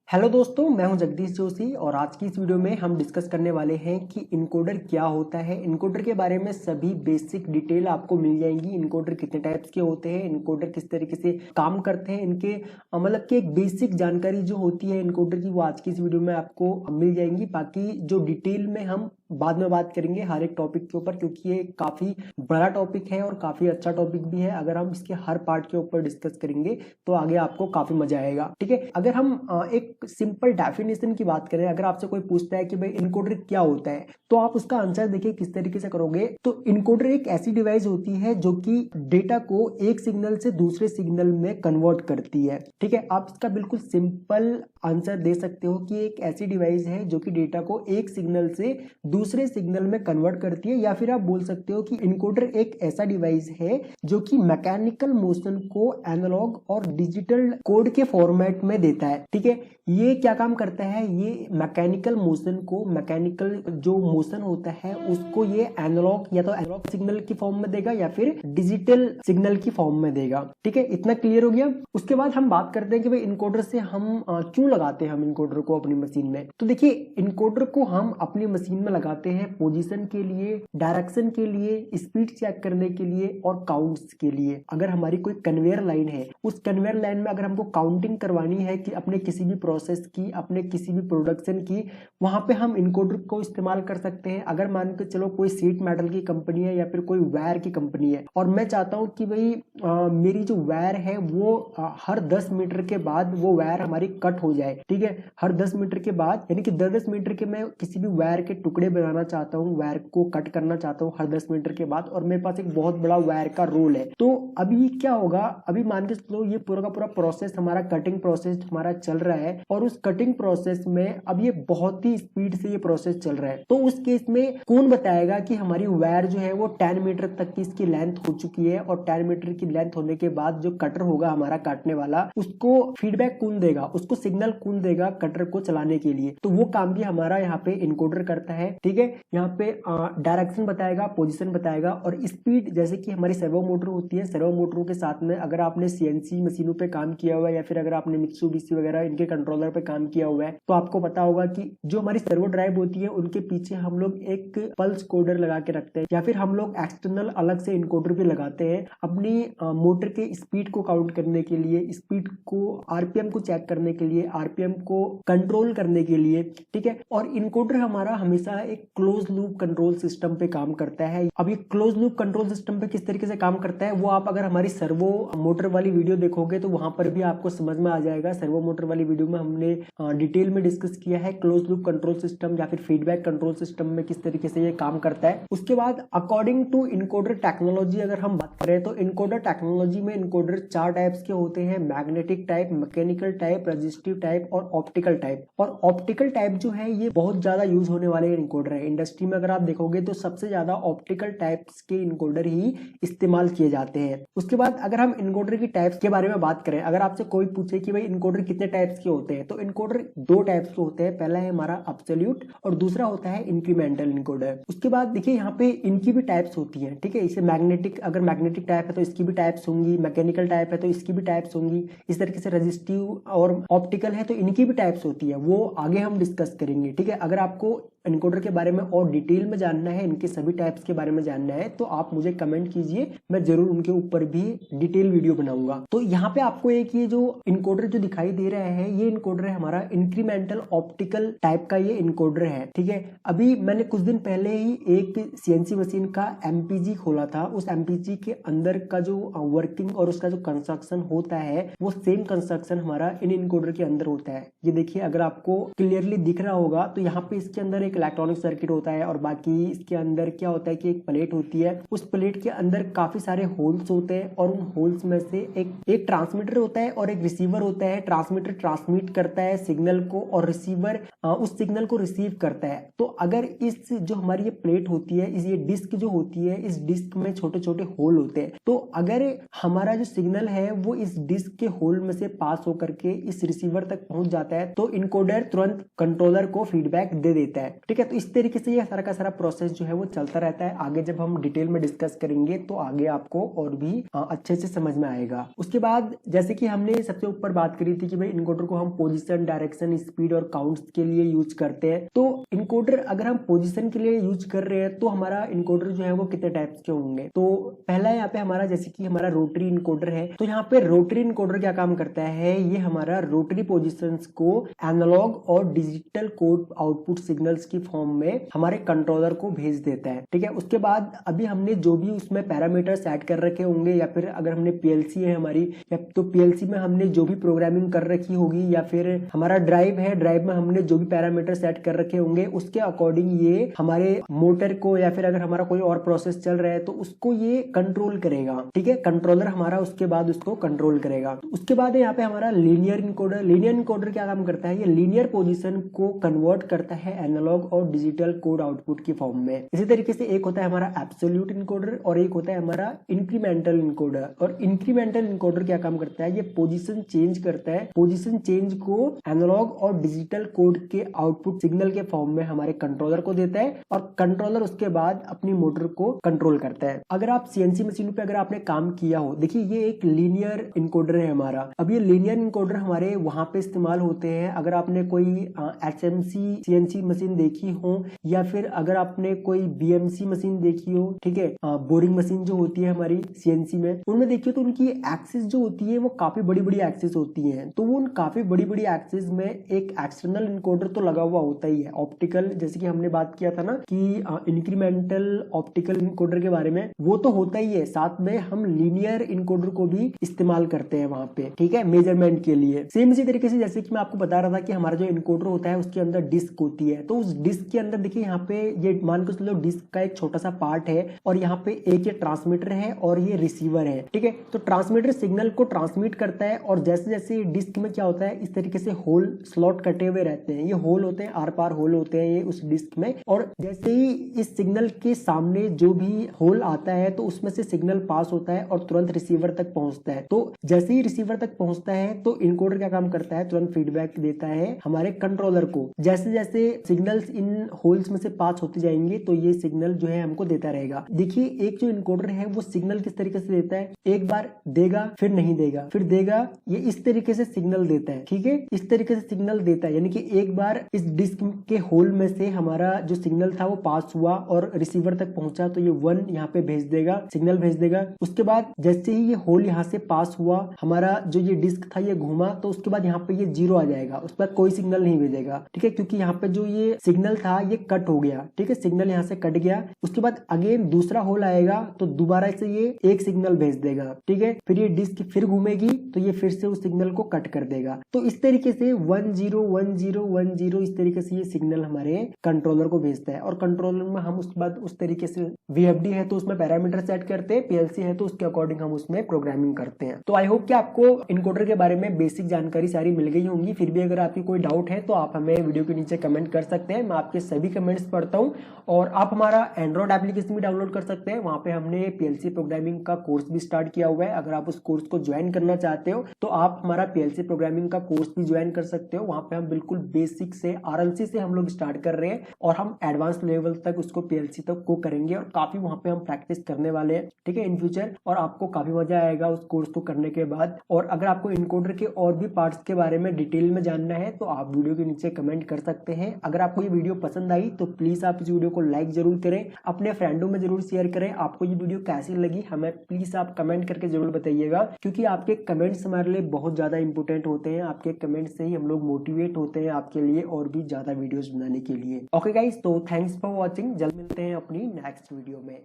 Hello दोस्तों, मैं हूं जगदीश जोशी और आज की इस वीडियो में हम डिस्कस करने वाले हैं कि इनकोडर क्या होता है। इनकोडर के बारे में सभी बेसिक डिटेल आपको मिल जाएंगी। इनकोडर कितने टाइप्स के होते हैं, इनकोडर किस तरीके से काम करते हैं, इनके मतलब कि एक बेसिक जानकारी जो होती है इनकोडर की वो आज की इस वीडियो में आपको मिल जाएंगी। बाकी जो डिटेल में हम बाद में बात करेंगे हर एक टॉपिक के ऊपर, क्योंकि ये काफी बड़ा टॉपिक है और काफी अच्छा टॉपिक भी है। अगर हम इसके हर पार्ट के ऊपर डिस्कस करेंगे तो आगे आपको काफी मजा आएगा। ठीक है, अगर हम एक सिंपल डेफिनेशन की बात करें, अगर आपसे कोई पूछता है कि भाई इनकोडर क्या होता है, तो आप उसका आंसर देखिए किस तरीके से करोगे। तो इनकोडर एक ऐसी डिवाइस होती है जो कि डेटा को एक सिग्नल से दूसरे सिग्नल में कन्वर्ट करती है। ठीक है, आप इसका बिल्कुल सिंपल आंसर दे सकते हो कि एक ऐसी डिवाइस है जो कि डेटा को एक सिग्नल से दूसरे सिग्नल में कन्वर्ट करती है, या फिर आप बोल सकते हो कि इनकोडर एक ऐसा डिवाइस है जो कि मैकेनिकल मोशन को एनालॉग और डिजिटल कोड के फॉर्मेट में देता है। ठीक है, ये क्या काम करता है, ये मैकेनिकल मोशन को, मैकेनिकल जो मोशन होता है उसको ये एनालॉग या तो एनालॉग सिग्नल की फॉर्म में देगा या फिर डिजिटल सिग्नल की फॉर्म में देगा। ठीक है, इतना क्लियर हो गया। उसके बाद हम बात करते हैं कि भाई इनकोडर से हम क्यों लगाते हैं हम इनकोडर को अपनी मशीन में। तो देखिए, इनकोडर को हम अपनी मशीन में लगाते हैं पोजीशन के लिए, डायरेक्शन के लिए, स्पीड चेक करने के लिए और काउंट्स के लिए। अगर हमारी कोई कन्वेयर लाइन है, उस कन्वेयर लाइन में अगर हमको काउंटिंग करवानी है कि अपने किसी भी प्रोसेस की, अपने किसी भी प्रोडक्शन की, वहां पे हम इनकोडर को इस्तेमाल कर सकते हैं। अगर मान के चलो कोई सीट मेटल की कंपनी है या फिर कोई वायर की कंपनी है और मैं चाहता हूं कि भाई मेरी जो वायर है वो हर 10 मीटर के बाद वो वायर हमारी कट हो जाए। ठीक है, हर 10 मीटर के बाद, यानी कि 10 मीटर के मैं किसी भी वायर के टुकड़े बनाना चाहता हूँ, वायर को कट करना चाहता हूँ हर 10 मीटर के बाद, और मेरे पास एक बहुत बड़ा वायर का रोल है। तो अभी क्या होगा, अभी मान के चलो ये पूरा का पूरा प्रोसेस हमारा, कटिंग प्रोसेस हमारा चल रहा है और उस कटिंग प्रोसेस में अब ये बहुत ही स्पीड से ये प्रोसेस चल रहा है। तो उस केस में कौन बताएगा कि हमारी वायर जो है वो 10 मीटर तक की इसकी लेंथ हो चुकी है, और 10 मीटर की लेंथ होने के बाद जो कटर होगा हमारा काटने वाला, उसको फीडबैक कौन देगा, उसको सिग्नल कौन देगा कटर को चलाने के लिए। तो वो काम भी हमारा यहाँ पे इनकोडर करता है। ठीक है, यहाँ पे डायरेक्शन बताएगा, पोजीशन बताएगा और स्पीड। जैसे कि हमारी सर्वो मोटर होती है, सर्वो मोटरों के साथ में अगर आपने सीएनसी मशीनों पे काम किया हुआ है या फिर अगर आपने मित्सुबिशी वगैरह इनके कंट्रोलर पे काम किया हुआ है तो आपको पता होगा कि जो हमारी सर्वो ड्राइव होती है उनके पीछे हम लोग एक पल्स कोडर लगा के रखते हैं, या फिर हम लोग एक्सटर्नल अलग से इनकोडर भी लगाते हैं अपनी मोटर के स्पीड को काउंट करने के लिए, स्पीड को, आरपीएम को चेक करने के लिए, आरपीएम को कंट्रोल करने के लिए। ठीक है, और इनकोडर हमारा हमेशा एक क्लोज लूप कंट्रोल सिस्टम पे काम करता है। अब ये क्लोज लूप कंट्रोल सिस्टम पे किस तरीके से काम करता है वो आप अगर हमारी सर्वो मोटर वाली वीडियो देखोगे तो वहां पर भी आपको समझ में आ जाएगा। सर्वो मोटर वाली वीडियो में हमने डिटेल में डिस्कस किया है क्लोज लूप कंट्रोल सिस्टम या फिर फीडबैक कंट्रोल सिस्टम में किस तरीके से ये काम करता है। उसके बाद अकॉर्डिंग टू इनकोडर टेक्नोलॉजी अगर हम बात करें तो इनकोडर टेक्नोलॉजी में इनकोडर 4 टाइप्स के होते हैं: magnetic type, mechanical type, resistive type और ऑप्टिकल टाइप। और ऑप्टिकल टाइप जो है ये बहुत ज्यादा यूज होने वाले इनकोडर है। इंडस्ट्री में अगर आप देखोगे तो सबसे ज्यादा ऑप्टिकल टाइप्स के इनकोडर ही इस्तेमाल किए जाते हैं। उसके बाद अगर हम इनकोडर की टाइप्स के बारे में बात करें, अगर आपसे कोई पूछे कि भाई इनकोडर कितने टाइप्स के होते हैं, तो इनकोडर 2 टाइप्स के होते हैं। पहला है हमारा एब्सोल्यूट और दूसरा होता है इंक्रीमेंटल इनकोडर। उसके बाद देखिए यहाँ पे इनकी भी टाइप्स होती है। ठीक है, इसे मैग्नेटिक, अगर मैग्नेटिक टाइप है तो इसकी भी टाइप्स होंगी, मैकेनिकल टाइप है तो इसकी भी टाइप्स होंगी, इस तरीके से रेजिस्टिव और ऑप्टिकल है तो इनकी भी टाइप्स होती है, वो आगे हम डिस्कस करेंगे। ठीक है, अगर आपको इनकोडर के बारे में और डिटेल में जानना है, इनके सभी टाइप्स के बारे में जानना है तो आप मुझे कमेंट कीजिए, मैं जरूर उनके ऊपर भी डिटेल वीडियो बनाऊंगा। तो यहाँ पे आपको एक ये जो इनकोडर जो दिखाई दे रहा है ये इनकोडर है हमारा इंक्रीमेंटल ऑप्टिकल टाइप का, ये इनकोडर है। ठीक है, अभी मैंने कुछ दिन पहले ही एक सीएनसी मशीन का एमपीजी खोला था। उस एमपीजी के अंदर का जो वर्किंग और उसका जो कंस्ट्रक्शन होता है वो सेम कंस्ट्रक्शन हमारा इन इनकोडर के अंदर होता है। ये देखिए, अगर आपको क्लियरली दिख रहा होगा तो यहाँ पे इसके अंदर एक इलेक्ट्रॉनिक सर्किट होता है और बाकी इसके अंदर क्या होता है कि एक प्लेट होती है। उस प्लेट के अंदर काफी सारे होल्स होते हैं और उन होल्स में से एक ट्रांसमीटर होता है और एक रिसीवर होता है। ट्रांसमीटर ट्रांसमिट करता है सिग्नल को और रिसीवर उस सिग्नल को रिसीव करता है। तो अगर इस जो हमारी ये प्लेट होती है, इस ये डिस्क जो होती है, इस डिस्क में छोटे छोटे होल होते हैं। तो अगर हमारा जो सिग्नल है वो इस डिस्क के होल में से पास होकर के इस रिसीवर तक पहुंच जाता है तो इनकोडर तुरंत कंट्रोलर को फीडबैक दे देता है। ठीक है। तो इस तरीके से ये सारा का सारा प्रोसेस जो है वो चलता रहता है। आगे जब हम डिटेल में डिस्कस करेंगे तो आगे आपको और भी अच्छे से समझ में आएगा। उसके बाद जैसे कि हमने सबसे ऊपर बात करी थी कि भाई इनकोडर को हम पोजीशन, डायरेक्शन, स्पीड और काउंट्स के लिए यूज करते हैं। तो इनकोडर अगर हम पोजीशन के लिए यूज कर रहे हैं तो हमारा इनकोडर जो है वो कितने टाइप्स के होंगे। तो पहला यहाँ पे हमारा जैसे कि हमारा रोटरी इनकोडर है। तो यहाँ पे रोटरी इनकोडर क्या काम करता है, ये हमारा रोटरी पोजीशंस को एनालॉग और डिजिटल कोड आउटपुट सिग्नल्स की फॉर्म में हमारे कंट्रोलर को भेज देता है। ठीक है। उसके बाद अभी हमने जो भी उसमें पैरामीटर सेट कर रखे होंगे या फिर अगर हमने पीएलसी है हमारी, या तो पीएलसी में हमने जो भी प्रोग्रामिंग कर रखी होगी या फिर हमारा ड्राइव है, ड्राइव में हमने जो भी पैरामीटर सेट कर रखे होंगे उसके अकॉर्डिंग ये हमारे मोटर को या फिर अगर हमारा कोई और प्रोसेस चल रहा है तो उसको ये कंट्रोल करेगा। ठीक है। कंट्रोलर हमारा उसके बाद उसको कंट्रोल करेगा। उसके बाद यहाँ पे हमारा लीनियर इनकोडर। लीनियर इनकोडर क्या काम करता है, ये लीनियर पोजीशन को कन्वर्ट करता है एनालॉग और डिजिटल कोड आउटपुट की फॉर्म में। इसी तरीके से एक होता है हमारा एब्सोल्यूट इनकोडर और एक होता है हमारा इंक्रीमेंटल इनकोडर। और इंक्रीमेंटल इनकोडर क्या काम करता है, ये पोजीशन चेंज करता है, पोजीशन चेंज को एनालॉग और डिजिटल कोड के आउटपुट सिग्नल के फॉर्म में हमारे कंट्रोलर को देता है और कंट्रोलर उसके बाद अपनी मोटर को कंट्रोल करता है। अगर आप सीएनसी मशीन पे अगर आपने काम किया हो, देखिए ये एक लीनियर इनकोडर है हमारा। अब ये लीनियर इनकोडर हमारे वहां पे इस्तेमाल होते हैं अगर आपने कोई एचएमसी सीएनसी मशीन देखी हो या फिर अगर आपने कोई बीएमसी मशीन देखी हो। ठीक है। बोरिंग मशीन जो होती है हमारी सीएनसी में, उनमें देखिए तो उनकी एक्सिस जो होती है वो काफी बड़ी बड़ी एक्सिस होती है। तो वो उन काफी बड़ी बड़ी एक्सिस में एक एक्सटर्नल इनकोडर तो लगा हुआ होता ही है, ऑप्टिकल, जैसे कि हमने बात किया था ना कि इंक्रीमेंटल ऑप्टिकल इनकोडर के बारे में, वो तो होता ही है। साथ में हम लीनियर इनकोडर को भी इस्तेमाल करते हैं वहां पे। ठीक है, मेजरमेंट के लिए। सेम इसी तरीके से जैसे कि मैं आपको बता रहा था कि हमारा जो इनकोडर होता है उसके अंदर डिस्क होती है। तो उस डिस्क के अंदर देखिए यहाँ पे ये मान के चलो डिस्क का एक छोटा सा पार्ट है और यहाँ पे एक ये ट्रांसमीटर है और ये रिसीवर है। ठीक है। तो ट्रांसमीटर सिग्नल को ट्रांसमिट करता है और जैसे जैसे डिस्क में क्या होता है इस तरीके से होल स्लॉट कटे हुए रहते हैं। ये होल होते हैं, आर पार होल होते हैं ये उस डिस्क में। और जैसे ही इस सिग्नल के सामने जो भी होल आता है तो उसमें से सिग्नल पास होता है और तुरंत रिसीवर तक पहुंचता है। तो जैसे ही रिसीवर तक पहुंचता है तो इनकोडर क्या काम करता है, तुरंत फीडबैक देता है हमारे कंट्रोलर को। जैसे जैसे सिग्नल्स इन होल्स में से पास होते जाएंगे तो ये सिग्नल जो है हमको देता रहेगा। देखिए एक जो इनकोडर है वो सिग्नल किस तरीके से देता है, एक बार देगा फिर नहीं देगा फिर देगा, ये इस तरीके से सिग्नल देता है। ठीक है, इस तरीके से सिग्नल देता है, यानी कि एक बार इस डिस्क के होल में से हमारा जो सिग्नल था वो पास हुआ और रिसीवर तक पहुंचा तो ये 1 यहाँ पे भेज देगा, सिग्नल भेज देगा। उसके बाद जैसे ही ये होल यहाँ से पास हुआ, हमारा जो ये डिस्क था ये घूमा, तो उसके बाद यहाँ पे ये 0 आ जाएगा, उसके बाद कोई सिग्नल नहीं भेजेगा। ठीक है, क्योंकि यहाँ पे जो ये सिग्नल था ये कट हो गया। ठीक है, सिग्नल यहाँ से कट गया। उसके बाद अगेन दूसरा होल आएगा तो दोबारा से ये एक सिग्नल भेज देगा। ठीक है, फिर ये डिस्क फिर घूमेगी तो ये फिर से उस सिग्नल को कट कर देगा। तो इस तरीके से 1 0 1 0 1 0 इस तरीके से ये सिग्नल हमारे कंट्रोलर को भेजता है। और कंट्रोलर में हम उसके बाद उस तरीके से वीएफडी है तो उसमें पैरामीटर सेट करते हैं, पीएलसी है तो उसके अकॉर्डिंग हम उसमें प्रोग्रामिंग करते हैं। तो आई होप कि आपको इनकोडर के बारे में बेसिक जानकारी सारी मिल गई होंगी। फिर भी अगर आपकी कोई डाउट है तो आप हमें वीडियो के नीचे कमेंट कर सकते हैं, मैं आपके सभी कमेंट्स पढ़ता हूँ। और आप हमारा एंड्रॉइड एप्लीकेशन भी डाउनलोड कर सकते हैं, वहां पे हमने पीएलसी प्रोग्रामिंग का कोर्स भी स्टार्ट किया हुआ है। अगर आप उस कोर्स को ज्वाइन करना चाहते हो तो आप हमारा पीएलसी प्रोग्रामिंग का कोर्स भी ज्वाइन कर सकते हो। वहां पे हम बिल्कुल बेसिक से आरएलसी से हम लोग स्टार्ट कर रहे हैं और हम एडवांस लेवल तक उसको पीएलसी तक को करेंगे और काफी वहां पे हम प्रैक्टिस करने वाले हैं। ठीक है, इन फ्यूचर, और आपको काफी मजा आएगा उस कोर्स को करने के बाद। और अगर आपको इनकोडर के और भी पार्ट्स के बारे में डिटेल में जानना है तो आप वीडियो के नीचे कमेंट कर सकते हैं। अगर आपको ये वीडियो पसंद आई तो प्लीज आप इस वीडियो को लाइक जरूर करें, अपने फ्रेंडों में जरूर शेयर करें। आपको ये वीडियो कैसी लगी हमें प्लीज आप कमेंट करके जरूर बताइएगा, क्योंकि आपके कमेंट्स हमारे लिए बहुत ज्यादा इंपॉर्टेंट होते हैं। आपके कमेंट से ही हम लोग मोटिवेट होते हैं आपके लिए और भी ज्यादा वीडियोस बनाने के लिए। ओके गाइस, तो थैंक्स फॉर वॉचिंग। जल्द मिलते हैं अपनी नेक्स्ट वीडियो में।